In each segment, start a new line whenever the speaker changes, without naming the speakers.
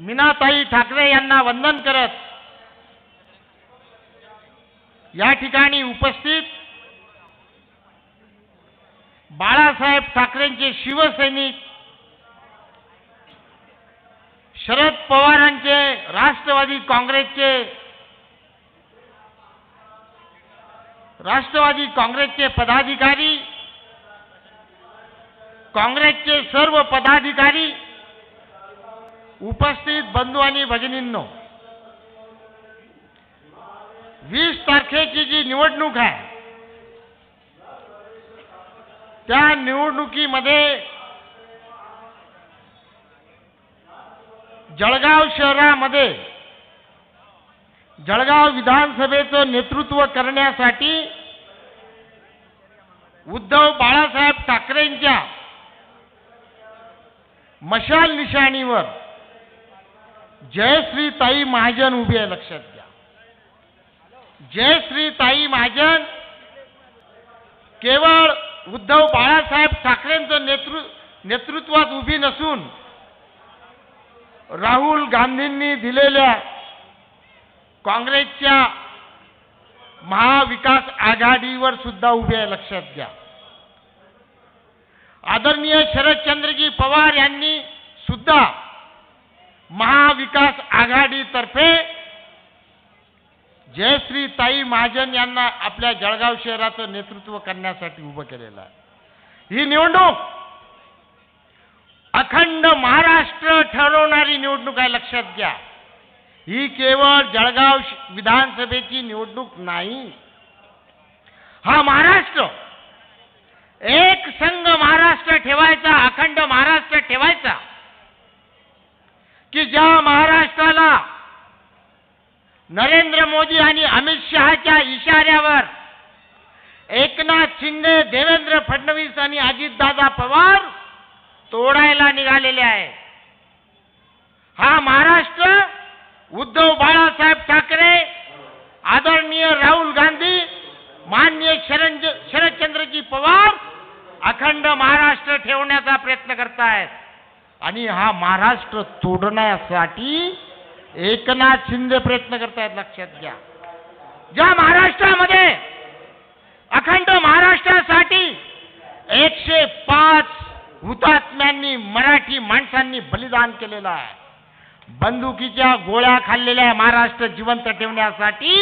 मीनाताई ठाकरे यांना वंदन करत या ठिकाणी उपस्थित बाळासाहेब ठाकरेंचे शिवसैनिक, शरद पवारांचे राष्ट्रवादी काँग्रेसचे पदाधिकारी, काँग्रेसचे सर्व पदाधिकारी, उपस्थित बंधू आणि भगिनींनो, 20 तारखेची जी निवडणूक आहे त्या निवडणुकीमध्ये जळगाव शहरामध्ये जळगाव विधानसभेचं नेतृत्व करण्यासाठी उद्धव बाळासाहेब ठाकरेंच्या मशाल निशाणीवर जयश्रीताई महाजन उभी आहे. लक्षात घ्या, जयश्रीताई महाजन केवळ उद्धव बाळासाहेब ठाकरेंचं नेतृत्वात उभी नसून राहुल गांधींनी दिलेल्या काँग्रेसच्या महाविकास आघाडीवर सुद्धा उभी आहे. लक्षात घ्या, आदरणीय शरदचंद्रजी पवार यांनी सुद्धा महाविकास आघाडीतर्फे जयश्रीताई महाजन यांना आपल्या जळगाव शहराचं नेतृत्व करण्यासाठी उभं केलेलं आहे. ही निवडणूक अखंड महाराष्ट्र ठरवणारी निवडणूक आहे. लक्षात घ्या, ही केवळ जळगाव विधानसभेची निवडणूक नाही. हा महाराष्ट्र एक संघ महाराष्ट्र ठेवायचा, अखंड महाराष्ट्र ठेवायचा, की ज्या महाराष्ट्राला नरेंद्र मोदी आणि अमित शहाच्या इशाऱ्यावर एकनाथ शिंदे, देवेंद्र फडणवीस आणि अजितदादा पवार तोडायला निघालेले आहे. हा महाराष्ट्र उद्धव बाळासाहेब ठाकरे, आदरणीय राहुल गांधी, माननीय शरदचंद्रजी पवार अखंड महाराष्ट्र ठेवण्याचा प्रयत्न करतायत. आणि हा महाराष्ट्र तोडण्यासाठी एकनाथ शिंदे प्रयत्न करतायत. लक्षात घ्या, ज्या महाराष्ट्रामध्ये अखंड महाराष्ट्रासाठी 105 हुतात्म्यांनी मराठी माणसांनी बलिदान केलेलं आहे, बंदुकीच्या गोळ्या खाल्लेल्या महाराष्ट्र जिवंत ठेवण्यासाठी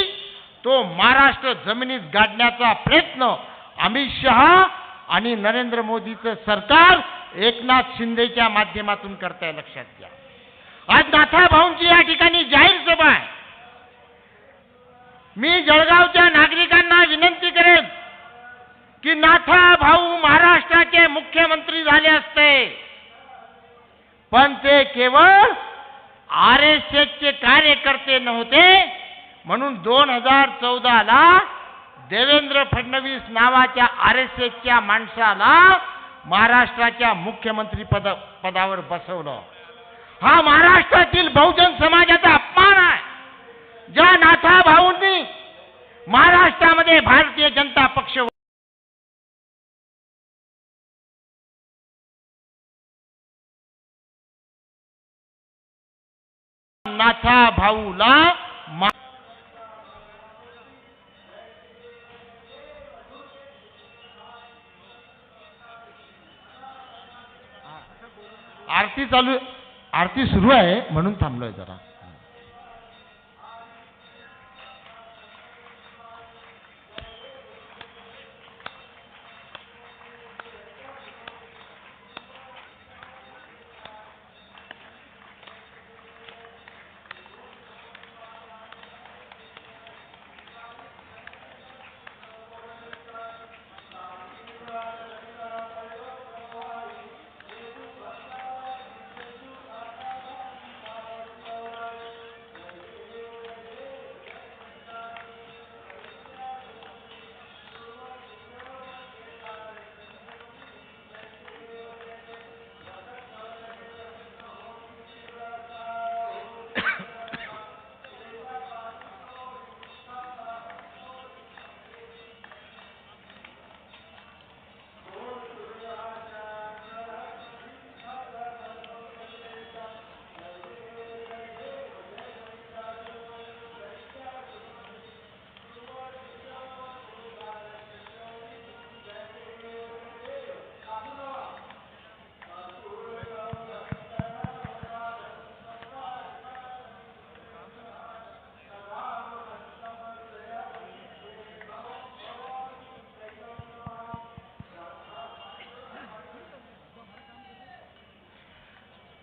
तो महाराष्ट्र जमिनीत गाडण्याचा प्रयत्न अमित शहा आणि नरेंद्र मोदीचं सरकार एकनाथ शिंदेच्या माध्यमातून करताय. लक्षात घ्या, आज नाथाभाऊंची या ठिकाणी जाहीर सभा आहे. मी जळगावच्या नागरिकांना विनंती करेन की नाथाभाऊ महाराष्ट्राचे मुख्यमंत्री झाले असते, पण ते केवळ RSSचे कार्यकर्ते नव्हते. म्हणून 2014ला देवेंद्र फडणवीस नावाच्या RSSच्या माणसाला महाराष्ट्राच्या मुख्यमंत्री पदावर बसवलं. हा महाराष्ट्रातील बहुजन समाजाचा अपमान आहे. ज्या नाथाभाऊंनी महाराष्ट्रामध्ये भारतीय जनता पक्ष नाथाभाऊला आरती सुरू आहे म्हणून थांबलोय जरा.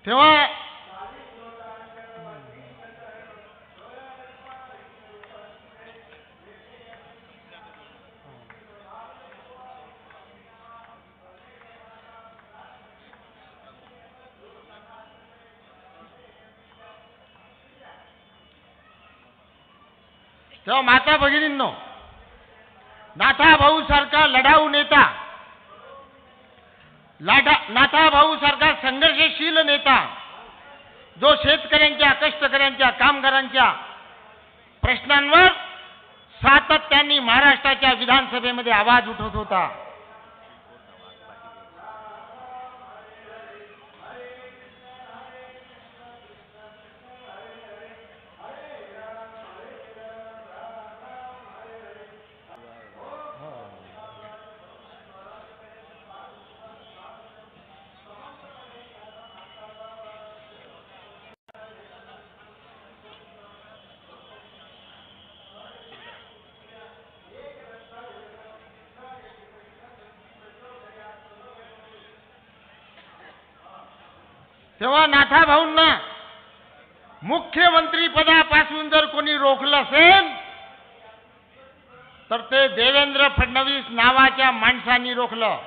तेव्हा माता भगिनींनो, नाथाभाऊ सारखा लढाऊ नेता, नाथाभाऊ सारखा संघर्षशील नेता, जो शेतकऱ्यांच्या, कष्टकऱ्यांच्या, कामगारांच्या प्रश्नांवर सातत्याने महाराष्ट्राच्या विधानसभेमध्ये आवाज उठवत होता, तेव्हा नाथाभाऊंना मुख्यमंत्री पदापासून जर कोणी रोखलं असेल तर ते देवेंद्र फडणवीस नावाच्या माणसांनी रोखलं.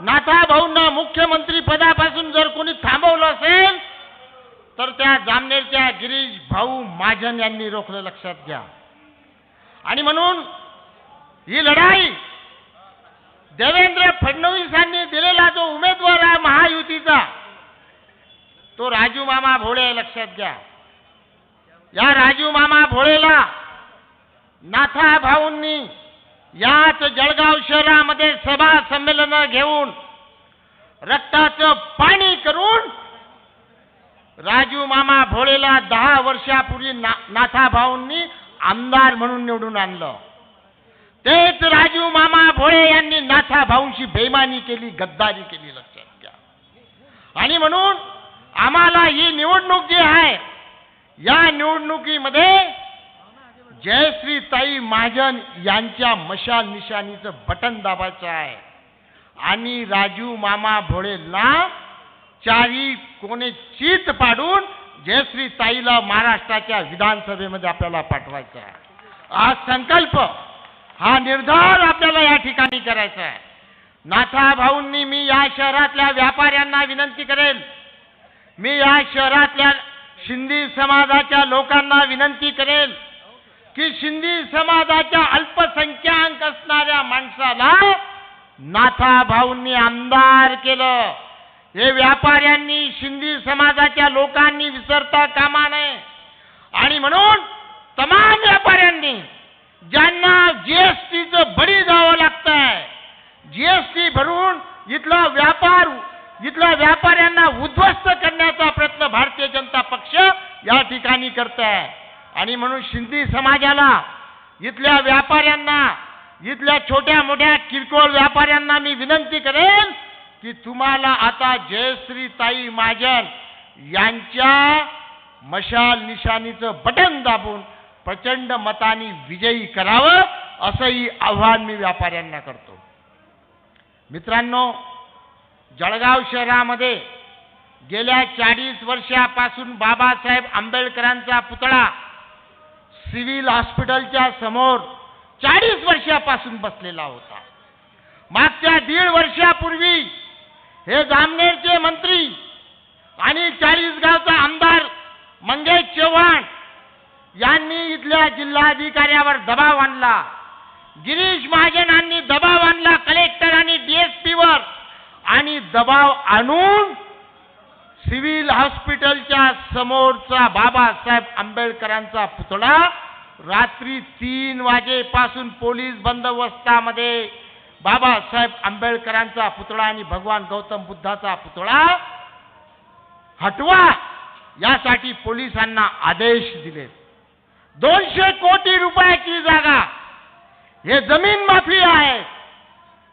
नाथाभाऊंना मुख्यमंत्री पदापासून जर कोणी थांबवलं असेल तर त्या जामनेरच्या गिरीश भाऊ महाजन यांनी रोखलं, लक्षात घ्या. आणि म्हणून ही लढाई देवेंद्र फडणवीसांनी दिलेला जो उमेदवार आहे महायुतीचा, तो राजू मामा भोळे, लक्षात घ्या. या राजू मामा भोळेला नाथाभाऊंनी याच जळगाव शहरामध्ये सभा संमेलन घेऊन रक्ताचं पाणी करून राजू मामा भोळेला 10 वर्षापूर्वी नाथाभाऊंनी आमदार म्हणून निवडून आणलं. तेच राजू मामा भोळे यांनी नाथाभाऊंशी बेईमानी केली, गद्दारी केली, लक्षात घ्या. आणि म्हणून आम्हाला ही निवडणूक जी आहे, या निवडणुकीमध्ये जयश्रीताई महाजन यांच्या मशाल निशाणीचं बटन दाबायचं आहे आणि राजू मामा भोळेंना चारी कोणे चित पाडून जयश्रीताईला महाराष्ट्राच्या विधानसभेमध्ये आपल्याला पाठवायचं आहे. हा संकल्प, हा निर्धार आपल्याला या ठिकाणी करायचा आहे. नाथाभाऊंनी मी या शहरातल्या व्यापाऱ्यांना विनंती करेल, मी या शहरातल्या शिंदी समाजाच्या लोकांना विनंती करेल की शिंदी समाजाच्या अल्पसंख्याक असणाऱ्या माणसाला नाथाभाऊंनी आमदार केलं. हे व्यापाऱ्यांनी, शिंदी समाजाच्या लोकांनी विसरता कामा नये. आणि म्हणून तमाम व्यापाऱ्यांनी, ज्यांना जीएसटीचं बळी जावं लागतंय, जीएसटी भरून इथल्या व्यापाऱ्यांना उद्ध्वस्त करण्याचा प्रयत्न भारतीय जनता पक्ष या ठिकाणी करत आहे. आणि म्हणून शिंदी समाजाला, इथल्या व्यापाऱ्यांना, इथल्या छोट्या मोठ्या किरकोळ व्यापाऱ्यांना मी विनंती करेन की तुम्हाला आता जयश्रीताई महाजन यांच्या मशाल निशाणीचं बटन दाबून प्रचंड मतांनी विजयी करावं, असंही आव्हान मी व्यापाऱ्यांना करतो. मित्रांनो, जळगाव शहरामध्ये गेल्या 40 वर्षापासून बाबासाहेब आंबेडकरांचा पुतळा सिव्हिल हॉस्पिटलच्या समोर 40 वर्षापासून बसलेला होता. मागच्या 1.5 वर्षापूर्वी हे जामनेरचे मंत्री आणि 40 गावचा आमदार मंगेश चव्हाण यांनी इथल्या जिल्हाधिकाऱ्यावर दबाव आणला. गिरीश महाजनांनी दबाव आणला कलेक्टर आणि डीएसपीवर, आणि दबाव आणून सिव्हिल हॉस्पिटलच्या समोरचा बाबासाहेब आंबेडकरांचा पुतळा रात्री 3 वाजेपासून पोलीस बंदोबस्तामध्ये बाबासाहेब आंबेडकरांचा पुतळा आणि भगवान गौतम बुद्धाचा पुतळा हटवा यासाठी पोलिसांना आदेश दिले. 200 कोटी रुपयाची जागा, हे जमीन माफी आहे.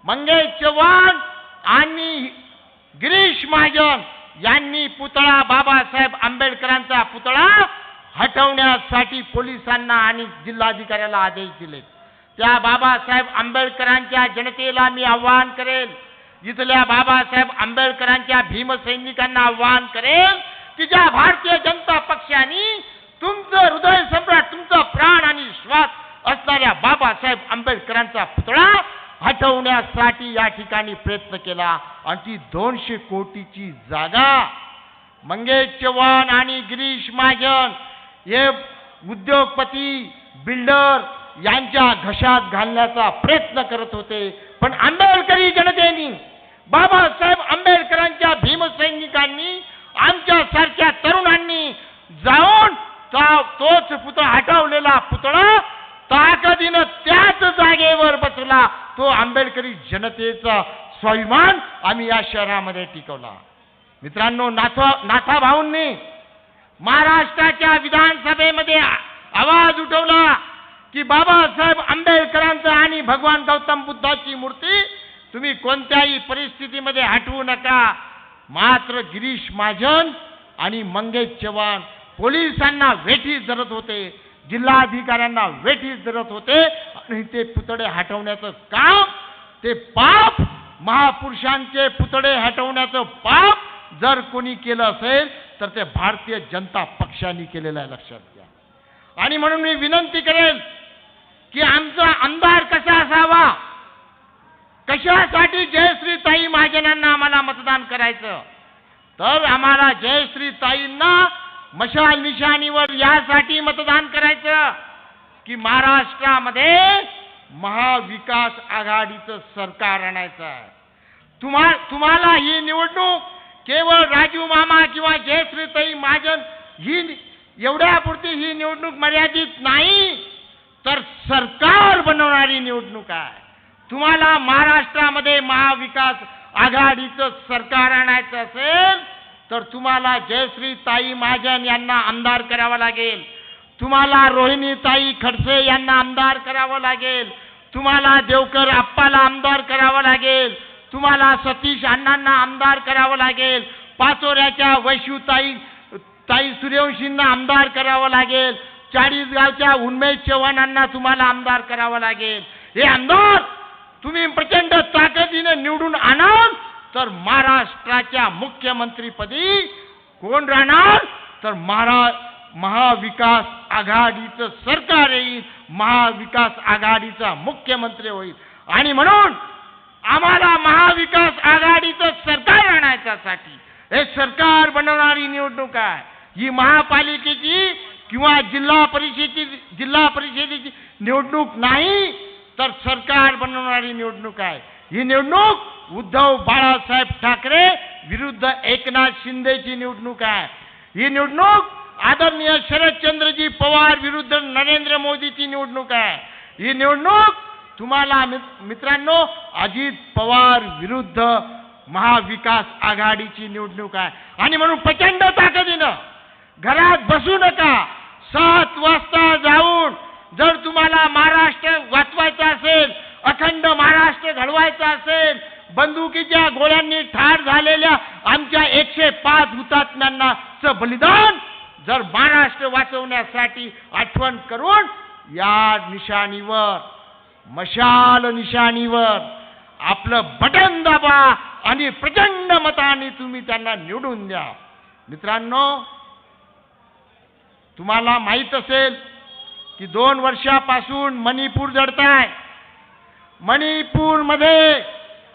मंगेश चव्हाण आणि गिरीश महाजन यांनी पुतळा, बाबासाहेब आंबेडकरांचा पुतळा हटवण्यासाठी पोलिसांना आणि जिल्हाधिकाऱ्याला आदेश दिले. त्या बाबासाहेब आंबेडकरांच्या जनतेला मी आवाहन करेल, इथल्या बाबासाहेब आंबेडकरांच्या भीमसैनिकांना आवाहन करेल की ज्या भारतीय जनता पक्षाने तुमचं हृदय सम्राट, तुमचा प्राण आणि श्वास असणाऱ्या बाबासाहेब आंबेडकरांचा पुतळा हटवण्यासाठी या ठिकाणी प्रयत्न केला आणि ती 200 कोटीची जागा मंगेश चव्हाण आणि गिरीश महाजन हे उद्योगपती बिल्डर यांच्या घशात घालण्याचा प्रयत्न करत होते. पण आंबेडकरी जनतेने, बाबासाहेब आंबेडकरांच्या भीमसैनिकांनी, आमच्या सारख्या तरुणांनी जाऊन तोच पुतळा, हटवलेला पुतळा ताकदीनं त्याच जागेवर बसवला. तो आंबेडकरी जनतेचा स्वाभिमान आम्ही या शहरामध्ये टिकवला. मित्रांनो, नाथा भाऊंनी महाराष्ट्राच्या विधानसभेमध्ये आवाज उठवला की बाबासाहेब आंबेडकरांचं आणि भगवान गौतम बुद्धाची मूर्ती तुम्ही कोणत्याही परिस्थितीमध्ये हटवू नका. मात्र गिरीश महाजन आणि मंगेश चव्हाण पोलिसांना वेठीस धरत होते, जिल्हाधिकाऱ्यांना वेठीस धरत होते आणि ते पुतळे हटवण्याचं काम, ते पाप, महापुरुषांचे पुतळे हटवण्याचं पाप जर कोणी केलं असेल तर ते भारतीय जनता पक्षाने केलेलं आहे, लक्षात घ्या. आणि म्हणून मी विनंती करेल की आमचा आमदार कसा असावा, कशासाठी जयश्रीताई महाजनांना आम्हाला मतदान करायचं, तर आम्हाला जयश्रीताईंना मशाल निशाणीवर यासाठी मतदान करायचं की महाराष्ट्रामध्ये महाविकास आघाडीचं सरकार आणायचं आहे. तुम्हाला ही निवडणूक केवळ राजू मामा किंवा जयश्रीताई महाजन ही एवढ्यापुरती ही निवडणूक मर्यादित नाही, तर सरकार बनवणारी निवडणूक आहे. तुम्हाला महाराष्ट्रामध्ये महाविकास आघाडीचं सरकार आणायचं असेल तर तुम्हाला जयश्रीताई महाजन यांना आमदार करावं लागेल, तुम्हाला रोहिणीताई खडसे यांना आमदार करावं लागेल, तुम्हाला देवकर आप्पाला आमदार करावं लागेल, तुम्हाला सतीश अण्णांना आमदार करावं लागेल, पाचोऱ्याच्या वैशूताई सूर्यवंशींना आमदार करावं लागेल, चाळीसगावच्या उन्मेष चव्हाणांना तुम्हाला आमदार करावं लागेल. हे आमदार तुम्ही प्रचंड ताकदीने निवडून आणाल तर महाराष्ट्राच्या मुख्यमंत्रीपदी कोण राहणार, तर महाविकास आघाडीचं सरकार येईल, महाविकास आघाडीचा मुख्यमंत्री होईल. आणि म्हणून आम्हाला महाविकास आघाडीचं सरकार आणायच्यासाठी हे सरकार बनवणारी निवडणूक आहे. ही महापालिकेची किंवा जिल्हा परिषदेची निवडणूक नाही, तर सरकार बनवणारी निवडणूक आहे. ही निवडणूक उद्धव बाळासाहेब ठाकरे विरुद्ध एकनाथ शिंदेची निवडणूक आहे. ही निवडणूक आदरणीय शरदचंद्रजी पवार विरुद्ध नरेंद्र मोदीची निवडणूक आहे. ही निवडणूक तुम्हाला मित्रांनो अजित पवार विरुद्ध महाविकास आघाडीची निवडणूक आहे. आणि म्हणून प्रचंड ताकदीनं घरात बसू नका. 7 वाजता जाऊन जर तुम्हाला महाराष्ट्र वाचवायचा असेल, अखंड महाराष्ट्र घडवायचा असेल, बंदुकीच्या गोळ्यांनी ठार झालेल्या आमच्या 105 हुतात्म्यांचं बलिदान जर महाराष्ट्र वाचवण्यासाठी आठवण करून या निशाणीवर, मशाल निशाणीवर आपलं बटन दाबा आणि प्रचंड मताने तुम्ही त्यांना निवडून द्या. मित्रांनो, तुम्हाला माहित असेल की 2 वर्षापासून मणिपूर जडताय. मणिपूरमध्ये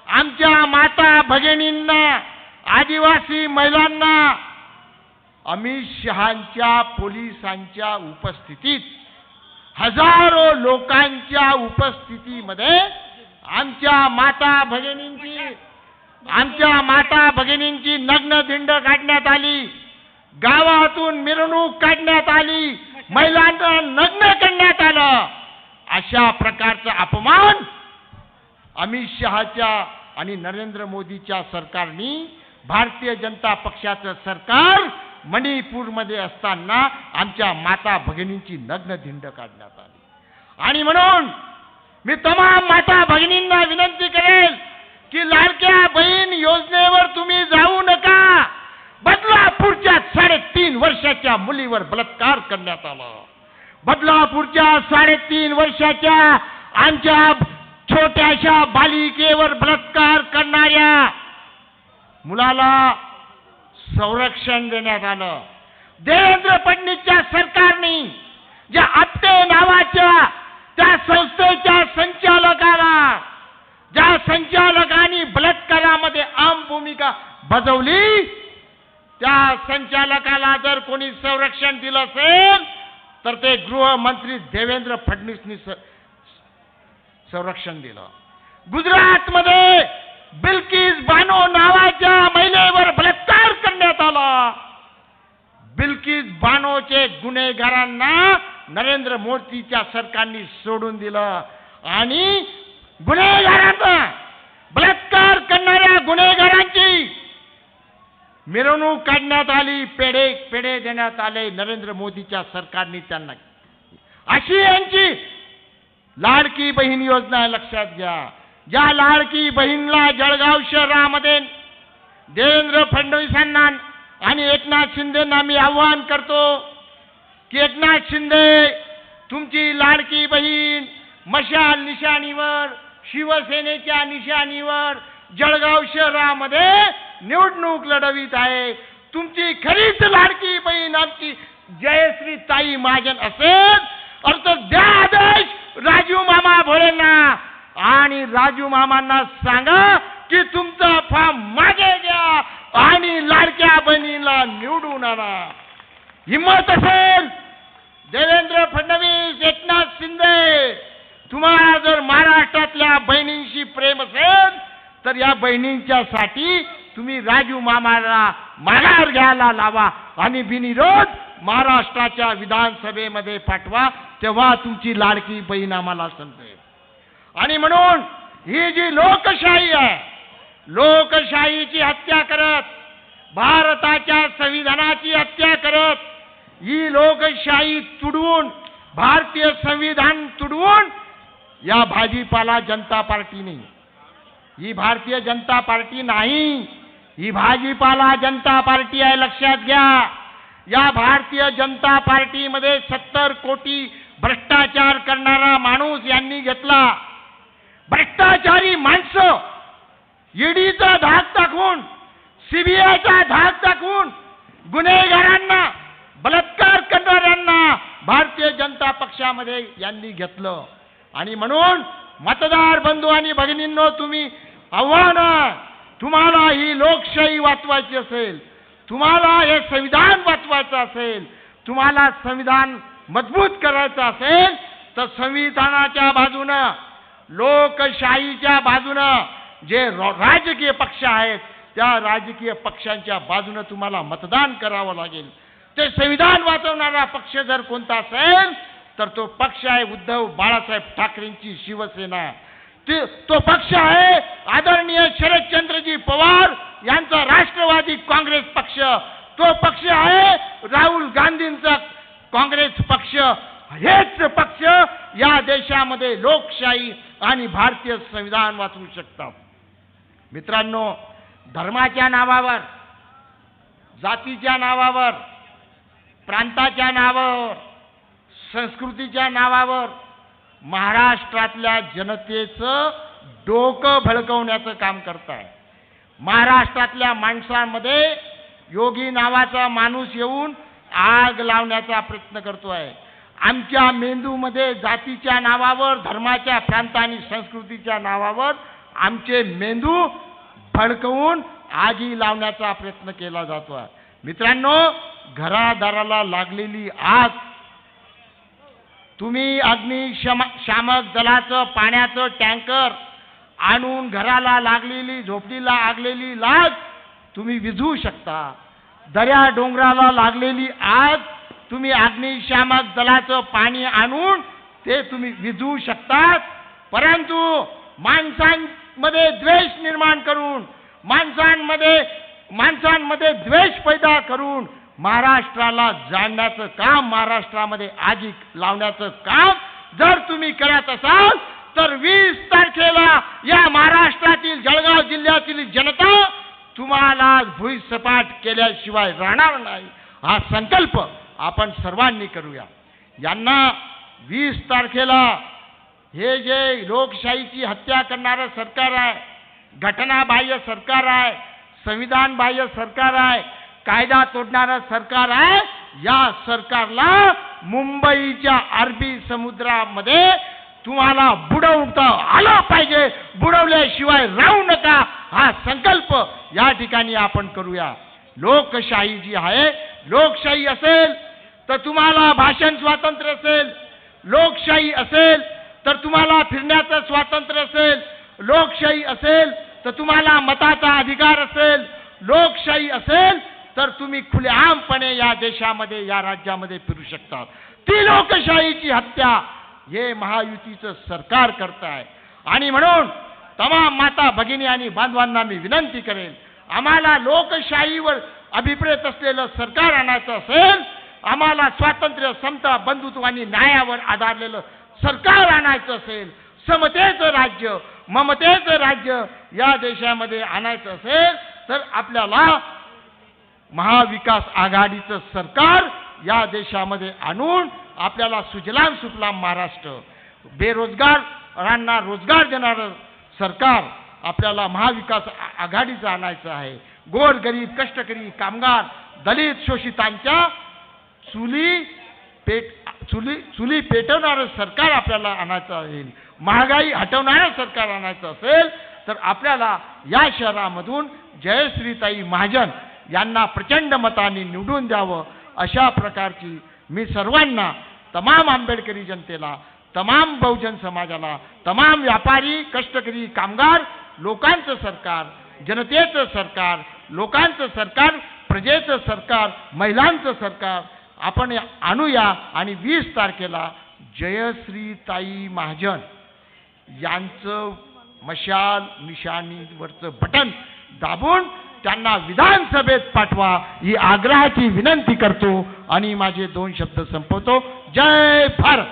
आमच्या माता भगिनींना, आदिवासी महिलांना अमित शहांच्या पोलिसांच्या उपस्थितीत, हजारो लोकांच्या उपस्थितीमध्ये आमच्या माता भगिनींची नग्न धिंड काढण्यात आली, गावातून मिरवणूक काढण्यात आली, महिलांना नग्न करण्यात आलं. अशा प्रकारचा अपमान अमित शहाच्या आणि नरेंद्र मोदीच्या सरकारने, भारतीय जनता पक्षाचं सरकार मणिपूरमध्ये असताना आमच्या माता भगिनींची नग्न धिंड काढण्यात आली. आणि म्हणून मी तमाम माता भगिनींना विनंती करेल की लाडक्या बहीण योजनेवर तुम्ही जाऊ नका. बदलापूरच्या 3.5 वर्षाच्या मुलीवर बलात्कार करण्यात आला. बदलापूरच्या 3.5 वर्षाच्या आमच्या छोट्याशा बालिकेवर बलात्कार करणाऱ्या मुलाला संरक्षण देण्यात आलं. देवेंद्र फडणवीसच्या सरकारने ज्या आपटे नावाच्या त्या संस्थेच्या संचालकाला, ज्या संचालकांनी बलात्कारामध्ये अहम भूमिका बजावली, त्या संचालकाला जर कोणी संरक्षण दिलं असेल तर ते गृहमंत्री देवेंद्र फडणवीसनी संरक्षण दिलं. गुजरातमध्ये बिल्किस बानो नावाच्या महिलेवर बलात्कार करण्यात आला. बिल्किस बानोचे गुन्हेगारांना नरेंद्र मोदीच्या सरकारने सोडून दिलं आणि गुन्हेगारांना, बलात्कार करणाऱ्या गुन्हेगारांची मिरवणूक काढण्यात आली, पेढे देण्यात आले नरेंद्र मोदीच्या सरकारने त्यांना. अशी यांची लाडकी बहीण योजना आहे. लक्षात घ्या, ज्या लाडकी बहीणला जळगाव शहरामध्ये देवेंद्र फडणवीसांना आणि एकनाथ शिंदेंना मी आव्हान करतो की एकनाथ शिंदे, तुमची लाडकी बहीण मशाल निशाणीवर, शिवसेनेच्या निशाणीवर जळगाव शहरामध्ये निवडणूक लढवित आहे. तुमची खरीच लाडकी बहीण आमची जयश्री ताई महाजन असेल तर द्या आदेश राजू मामा भोळेंना आणि राजू मामांना सांगा की तुमचा फॉर्म मागे घ्या आणि लाडक्या बहिणीला निवडून आणा. हिम्मत असेल देवेंद्र फडणवीस, एकनाथ शिंदे, तुम्हाला जर महाराष्ट्रातल्या बहिणींशी प्रेम असेल तर या बहिणींच्यासाठी तुम्ही राजू मामाला माघार घ्यायला लावा आणि बिनविरोध महाराष्ट्राच्या विधानसभेमध्ये पाठवा, तेव्हा तुमची लाडकी बहीण आम्हाला समजेल. आणि म्हणून ही जी लोकशाही आहे, लोकशाहीची हत्या करत, भारताच्या संविधानाची हत्या करत, ही लोकशाही तुडवून, भारतीय संविधान तुडवून या भाजीपाला जनता पार्टीने, ही भारतीय जनता पार्टी नाही, ही भाजीपाला जनता पार्टी आहे. लक्षात घ्या, या भारतीय जनता पार्टीमध्ये 70 कोटी भ्रष्टाचार करणारा माणूस यांनी घेतला. भ्रष्टाचारी माणसं ईडीचा धाक टाकून, सीबीआयचा धाक टाकून गुन्हेगारांना, बलात्कार करणाऱ्यांना भारतीय जनता पक्षामध्ये यांनी घेतलं. आणि म्हणून मतदार बंधू आणि भगिनींनो, तुम्ही आव्हान, तुम्हाला ही लोकशाही वाचवायची असेल, तुम्हाला हे संविधान वाचवायचं असेल, तुम्हाला संविधान मजबूत करायचं असेल तर संविधानाच्या बाजूनं, लोकशाहीच्या बाजूनं जे राजकीय पक्ष आहेत त्या राजकीय पक्षांच्या बाजूनं तुम्हाला मतदान करावं लागेल. ते संविधान वाचवणारा पक्ष जर कोणता असेल तर तो पक्ष आहे उद्धव बाळासाहेब ठाकरेंची शिवसेना. तो पक्ष आहे आदरणीय शरदचंद्रजी पवार यांचा राष्ट्रवादी काँग्रेस पक्ष. तो पक्ष आहे राहुल गांधींचा काँग्रेस पक्ष. हेच पक्ष या देशामध्ये लोकशाही आणि भारतीय संविधान वाचवू शकतात. मित्रांनो, धर्माच्या नावावर, जातीच्या नावावर, प्रांताच्या नावावर, संस्कृतीच्या नावावर महाराष्ट्रातल्या जनतेचं डोकं भडकवण्याचं काम करताय. महाराष्ट्रातल्या माणसांमध्ये योगी नावाचा माणूस येऊन आग लावण्याचा प्रयत्न करतोय. आमच्या मेंदूमध्ये जातीच्या नावावर, धर्माच्या, प्रांत आणि संस्कृतीच्या नावावर आमचे मेंदू भडकवून आगी लावण्याचा प्रयत्न केला जातोय. मित्रांनो, घरादाराला लागलेली आग तुम्ही अग्निशामक दलाचं पाण्याचं टँकर आणून घराला लागलेली, झोपडीला लागलेली लाग तुम्ही विझवू शकता. दऱ्या डोंगराला लागलेली आग तुम्ही अग्निशामक दलाचं पाणी आणून ते तुम्ही विझवू शकता. परंतु माणसांमध्ये द्वेष निर्माण करून, माणसांमध्ये द्वेष पैदा करून महाराष्ट्राला जाळण्याचं काम, महाराष्ट्रामध्ये आगी लावण्याचं काम जर तुम्ही करत असाल तर 20 तारखेला या महाराष्ट्रातील जळगाव जिल्ह्यातील जनता तुम्हाला भुईसपाट केल्याशिवाय राहणार नाही. हा संकल्प आपण सर्वांनी करूया. यांना 20 तारखेला हे जे लोकशाहीची हत्या करणारं सरकार आहे, घटनाबाह्य सरकार आहे, संविधान बाह्य सरकार आहे, कायदा तोडणारं सरकार आहे, या सरकारला मुंबईच्या अरबी समुद्रामध्ये तुम्हाला बुडवता आलं पाहिजे. बुडवल्याशिवाय राहू नका हा संकल्प या ठिकाणी आपण करूया. लोकशाही जी आहे, लोकशाही असेल तर तुम्हाला भाषण स्वातंत्र्य असेल, लोकशाही असेल तर तुम्हाला फिरण्याचं स्वातंत्र्य असेल, लोकशाही असेल तर तुम्हाला मताचा अधिकार असेल, लोकशाही असेल तर तुम्ही खुलेआमपणे या देशामध्ये या राज्यामध्ये फिरू शकता. ती लोकशाहीची हत्या हे महायुतीचं सरकार करत आहे. आणि म्हणून तमाम माता भगिनी आणि बांधवांना मी विनंती करेन, आम्हाला लोकशाहीवर अभिप्रेत असलेलं सरकार आणायचं असेल, आम्हाला स्वातंत्र्य, समता, बंधुत्व आणि न्यायावर आधारलेलं सरकार आणायचं असेल, समतेचं राज्य, ममतेचं राज्य या देशामध्ये आणायचं असेल तर आपल्याला महाविकास आघाडीचं सरकार या देशामध्ये आणून आपल्याला सुजलाम सुफलाम महाराष्ट्र, बेरोजगारांना रोजगार देणारं सरकार आपल्याला महाविकास आघाडीचं आणायचं आहे. गोरगरीब, कष्टकरी, कामगार, दलित, शोषितांच्या चुली पेटवणारं सरकार आपल्याला आणायचं आहे. महागाई हटवणारं सरकार आणायचं असेल तर आपल्याला या शहरामधून जयश्रीताई महाजन यांना प्रचंड मतांनी निवडून द्यावं. अशा प्रकारची मी सर्वांना, तमाम आंबेडकरी जनतेला, तमाम बहुजन समाजाला, तमाम व्यापारी, कष्टकरी, कामगार लोकांचं सरकार, जनतेचं सरकार, लोकांचं सरकार, प्रजेचं सरकार, महिलांचं सरकार आपण आणूया. आणि 20 तारखेला जयश्रीताई महाजन यांचं मशाल निशाणीवरचं बटन दाबून त्यांना विधानसभेत पाठवा ही आग्रहाची विनंती करतो आणि माझे 2 शब्द संपवतो. जय भारत.